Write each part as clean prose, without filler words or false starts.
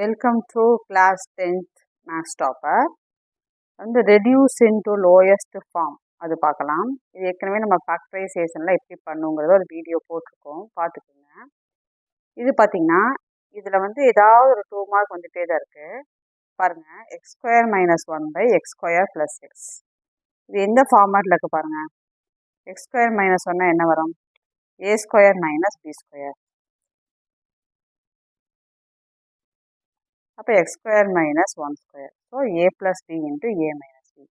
Welcome to class 10th Maths Topper. வந்து reduce into lowest form அது பார்க்கலாம். இது ஏற்கனவே நம்ம ஃபேக்டரைசேஷனில் எப்படி பண்ணுங்கிறத ஒரு வீடியோ போட்டிருக்கோம், பார்த்துக்கோங்க. இது பார்த்தீங்கன்னா இதில் வந்து ஏதாவது ஒரு 2 மார்க் வந்துட்டே தான் இருக்குது. பாருங்கள், X square minus 1/x square plus X. இது எந்த ஃபார்மேட்டில் இருக்குது பாருங்கள். எக்ஸ் ஸ்கொயர் மைனஸ் 1 என்ன வரும்? A square minus B square. அப்போ X square minus 1 square. So A plus B into A minus B.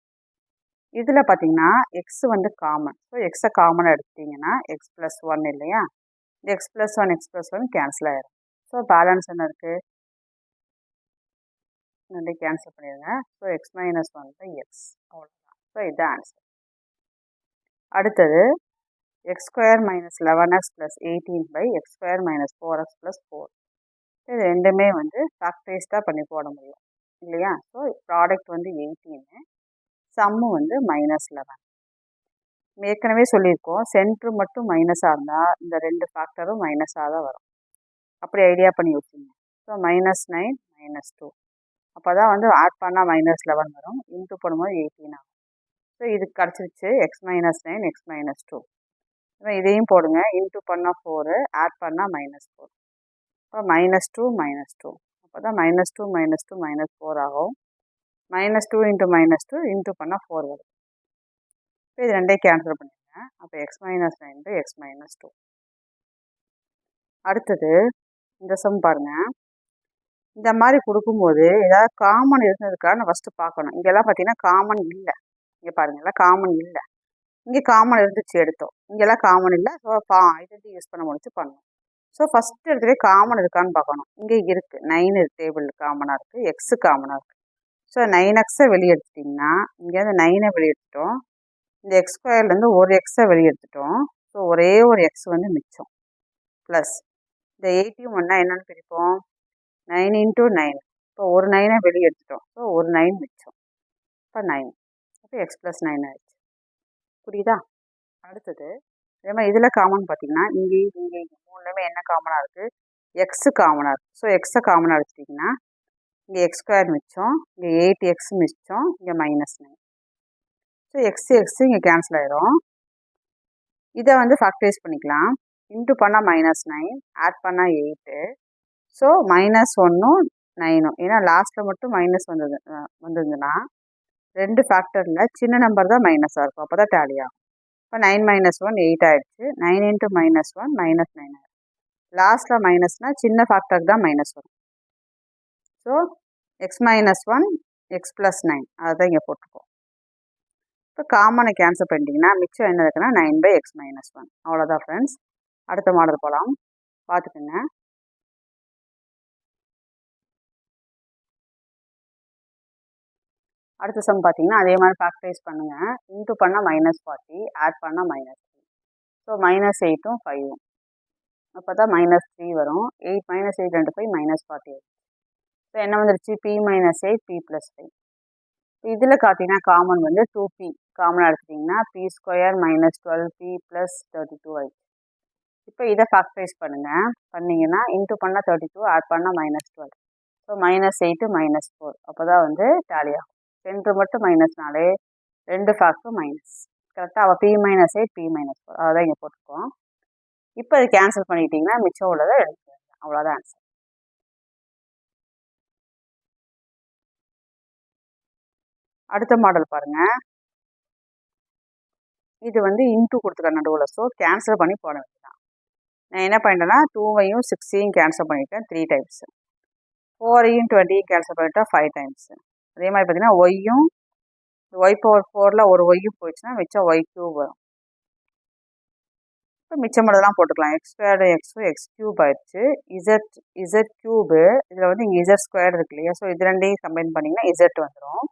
இதில் பார்த்தீங்கன்னா எக்ஸ் வந்து காமன். ஸோ எக்ஸை காமன் எடுத்துட்டிங்கன்னா எக்ஸ் ப்ளஸ் 1 இல்லையா? இந்த எக்ஸ் ப்ளஸ் ஒன் கேன்சல் ஆகிடும். ஸோ பேலன்ஸ் என்ன இருக்குது? ரெண்டு கேன்சல் பண்ணிடுங்க. ஸோ எக்ஸ் மைனஸ் 1/x அவ்வளோதான். ஸோ இதுதான் ஆன்சர். அடுத்தது X square minus 11x plus 18/x square minus 4x plus 4. இது ரெண்டுமே வந்து ஃபேக்டரைஸ் தான் பண்ணி போட முடியும் இல்லையா? ஸோ ப்ராடக்ட் வந்து 18, சம்மு வந்து -11. ஏற்கனவே சொல்லியிருக்கோம், சென்ட்ரு மட்டும் மைனஸாக இருந்தால் இந்த ரெண்டு ஃபேக்டரும் மைனஸாக தான் வரும். அப்படி ஐடியா பண்ணி வச்சுங்க. ஸோ -9 -2. அப்போ தான் வந்து ஆட் பண்ணால் -11 வரும், இன்ட்டு பண்ணும்போது 18 ஆகும். ஸோ இதுக்கு கிடச்சிருச்சு எக்ஸ் -9 எக்ஸ் -2. இதையும் போடுங்க, இன்ட்டு பண்ணால் 4, ஆட் பண்ணால் -4. இப்போ -2 -2. அப்போ தான் -2 -2 -4 ஆகும். -2 இன்ட்டு -2 இன்ட்டு பண்ணால் 4 வரும். இப்போ இது ரெண்டையும் கேன்சல் பண்ணிடுங்க. அப்போ எக்ஸ் -9/x -2. அடுத்தது இந்த சம் பாருங்கள். இந்த மாதிரி கொடுக்கும்போது ஏதாவது காமன் இருந்ததுக்காக நான் ஃபஸ்ட்டு பார்க்கணும். இங்கெல்லாம் பார்த்தீங்கன்னா காமன் இல்லை. இங்கே பாருங்கள், எல்லாம் காமன் இல்லை. இங்கே காமன் இருந்துச்சு, எடுத்தோம். இங்கெல்லாம் காமன் இல்லை. ஸோ ஐடென்டி யூஸ் பண்ண முடிச்சு பண்ணணும். ஸோ ஃபஸ்ட்டு எடுத்துகிட்டே காமன் இருக்கான்னு பார்க்கணும். இங்கே இருக்குது 9 டேபிள் காமனாக இருக்குது, எக்ஸு காமனாக இருக்குது. ஸோ 9x வெளியே எடுத்துட்டிங்கன்னா இங்கேருந்து 9 வெளியே எடுத்துட்டோம். இந்த எக்ஸ் ஸ்கொயர்லேருந்து ஒரு எக்ஸை வெளியே எடுத்துட்டோம். ஸோ ஒரே ஒரு எக்ஸ் வந்து மிச்சம். ப்ளஸ் இந்த 80 ஒன்றா என்னென்னு பிரிப்போம்? 9 இன்ட்டு 9. இப்போ ஒரு 9ஐ வெளியே எடுத்துட்டோம். ஸோ ஒரு 9 மிச்சம். இப்போ 9. அப்போ எக்ஸ் ப்ளஸ் 9 ஆயிடுச்சு. புரியுதா? அடுத்தது அதே மாதிரி இதில் காமன் பார்த்தீங்கன்னா இங்கே மூணுலேயுமே என்ன காமனாக இருக்குது? எக்ஸு காமனாக இருக்குது. ஸோ எக்ஸை காமனாக எடுத்துட்டிங்கன்னா இங்கே எக்ஸ் ஸ்கொயர் மிச்சம், இங்கே 8x மிச்சம், இங்கே -9. ஸோ எக்ஸு இங்கே கேன்சல் ஆகிடும். இதை வந்து ஃபேக்டரைஸ் பண்ணிக்கலாம். இன்ட்டு பண்ணால் -9, ஆட் பண்ணால் 8. ஸோ -1ம் 9ம், ஏன்னா லாஸ்ட்டில் மட்டும் மைனஸ் வந்ததுன்னா ரெண்டு ஃபேக்டரில் சின்ன நம்பர் தான் மைனஸாக இருக்கும். அப்போ தான் டேலி ஆகும். இப்போ 9 - 1 8 ஆகிடுச்சு. 9 இன்ட்டு -1 -9 ஆகிடுச்சு. லாஸ்ட்டில் மைனஸ்னால் சின்ன ஃபேக்டருக்கு தான் மைனஸ் வரும். ஸோ எக்ஸ் -1 எக்ஸ் ப்ளஸ் 9 அதை தான் இங்கே போட்டுருக்கோம். இப்போ காமனை கேன்சல் பண்ணிட்டீங்கன்னா மிச்சம் என்ன இருக்குன்னா 9/x -1. அவ்வளோதான் ஃப்ரெண்ட்ஸ். அடுத்த மாடல் போகலாம், பார்த்துக்கோங்க. அடுத்த சம் பார்த்தீங்கன்னா அதே மாதிரி ஃபேக்டரைஸ் பண்ணுங்கள். இன்ட்டு பண்ணால் -40, ஆட் பண்ணால் -3. ஸோ -8ம் 5ம். அப்போ தான் -3 வரும். 8 -8 2 5 -40. இப்போ என்ன வந்துருச்சு? p - 8 p + 5. இதில் பார்த்தீங்கன்னா காமன் வந்து 2p காமனாக எடுத்துட்டிங்கன்னா p ஸ்கொயர் -12p + 32 ஆயிடுச்சு. இப்போ இதை ஃபேக்டரைஸ் பண்ணுங்கள். பண்ணிங்கன்னா இன்ட்டு பண்ணால் 32, ஆட் பண்ணால் -12. ஸோ -8 -4. அப்போ தான் வந்து டேலி ஆகும். சென்ட்ரு மட்டும் மைனஸ்னாலே ரெண்டு ஃபேக்டரும் மைனஸ். கரெக்டாக அவள் p - 8 p - 4 அதை தான் இங்கே போட்டிருக்கோம். இப்போ இது கேன்சல் பண்ணிட்டீங்கன்னா மிச்சம் உள்ளதை எடுத்துக்கோங்க. அவ்வளோதான் ஆன்சர். அடுத்த மாடல் பாருங்கள். இது வந்து இன்ட்டு கொடுத்துருக்க நடுவில். ஸோ கேன்சல் பண்ணி போட வேண்டியதான். நான் என்ன பண்ணிட்டேன்னா 2வையும் 6ஐயும் கேன்சல் பண்ணிட்டேன் 3 டைம்ஸ். 4ஐயும் 20ஐயும் கேன்சல் பண்ணிட்டேன் 5 டைம்ஸ். அதே மாதிரி பார்த்தீங்கன்னா ஒய்யும் y/4ல் ஒரு ஒய்யும் போயிடுச்சுன்னா மிச்சம் y³ வரும். இப்போ மிச்சமோடலாம் போட்டுக்கலாம். எக்ஸ் ஸ்கொயர்டு எக்ஸ் க்யூப் ஆயிடுச்சு. இசட் க்யூபு இதில் வந்து இங்கே z² இருக்கு இல்லையா? ஸோ இது ரெண்டையும் கம்பைன் பண்ணிங்கன்னா z வந்துடும்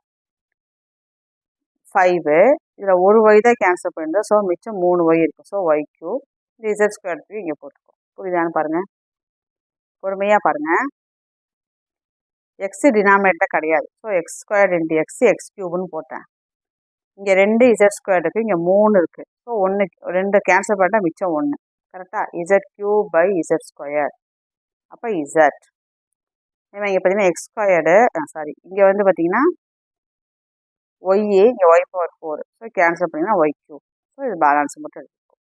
5. இதில் ஒரு ஒய் தான் கேன்சல் பண்ணியிருந்தோம். ஸோ மிச்சம் 3 ஒய் இருக்கும். ஸோ y³ இந்த z² இங்கே போட்டுருக்கோம். புரியுதான்னு பாருங்கள், பொறுமையாக பாருங்கள். எக்ஸு டினாமினேட்டர் கிடையாது. ஸோ x² × x x³ போட்டேன். இங்கே 2 z² இருக்குது, இங்கே 3 இருக்குது. ஸோ 2 கேன்சல் பண்ணிட்டால் மிச்சம் 1. கரெக்டாக z³ / z². அப்போ z இங்கே பார்த்தீங்கன்னா எக்ஸ் ஸ்கொயர்டு சாரி இங்கே வந்து பார்த்தீங்கன்னா ஒய்ஏ இங்கே ஒய் பவர் 4. ஸோ கேன்சல் பண்ணிங்கன்னா ஒய் கியூப். ஸோ இது பேலன்ஸ் மட்டும் எடுத்துக்கும்.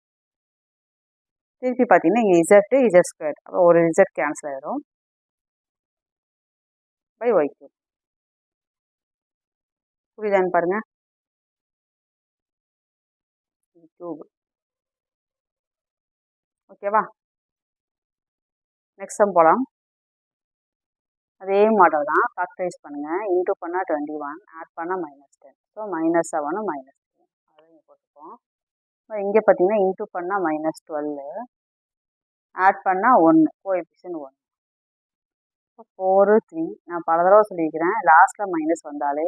திருப்பி பார்த்தீங்கன்னா இங்கே இசட் ஸ்கொயர். அப்போ ஒரு இசட் கேன்சல் ஆயிடும் பை ஒய் கியூப். புரியுதான்னு பாருங்க. கியூப். ஓகேவா? நெக்ஸ்ட் சம் போகலாம். அதே மாடல் தான். ஃபேக்டரைஸ் பண்ணுங்கள். இன்டூ பண்ணால் 21, ஆட் பண்ணால் -10. ஸோ -7 -3 அதை இங்கே போட்டுப்போம். இங்கே பார்த்தீங்கன்னா இன்டூ பண்ணால் -12, ஆட் பண்ணால் 1, கோஎஃபிஷியன்ட் 1. இப்போ 4 3 நான் பல தடவை சொல்லியிருக்கிறேன். லாஸ்ட்டில் மைனஸ் வந்தாலே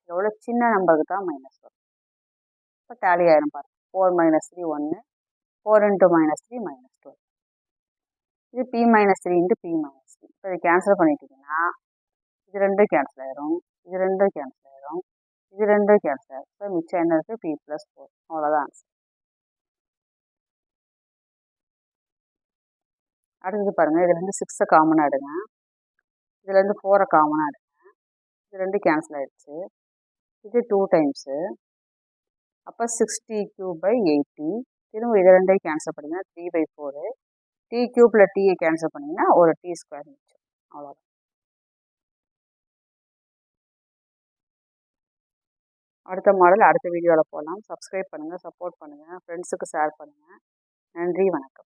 எவ்வளோ சின்ன நம்பருக்கு தான் மைனஸ் வரும். இப்போ டேலி ஆயிரும் பாருங்க. 4 - 3 1, 4 × -3 -12. இது P - 3 × P - 3. இப்போ இதை கேன்சல் பண்ணிட்டீங்கன்னா இது ரெண்டும் கேன்சல் ஆயிரும், இது ரெண்டும் கேன்சல் ஆயிரும், இது ரெண்டும் கேன்சல் ஆயிரும். ஸோ மிச்சம் என்ன இருக்குது? P + 4. அவ்வளோதான் ஆன்சர். அடுத்தது பாருங்கள். இதுலேருந்து 6 காமனாக எடுங்க, இதுலேருந்து 4 காமனாக எடுங்க. இது ரெண்டும் கேன்சல் ஆயிடுச்சு. இது 2 டைம்ஸு. அப்போ 60³/80. திரும்ப இது ரெண்டையும் கேன்சல் பண்ணிங்கன்னா 3/4. t³ டீயை கேன்சல் பண்ணிங்கன்னா ஒரு t² மிச்சம். அவ்வளோதான். அடுத்த மாடல் அடுத்த வீடியோவில் போகலாம். சப்ஸ்கிரைப் பண்ணுங்கள், சப்போர்ட் பண்ணுங்கள், ஃப்ரெண்ட்ஸுக்கு ஷேர் பண்ணுங்கள். நன்றி, வணக்கம்.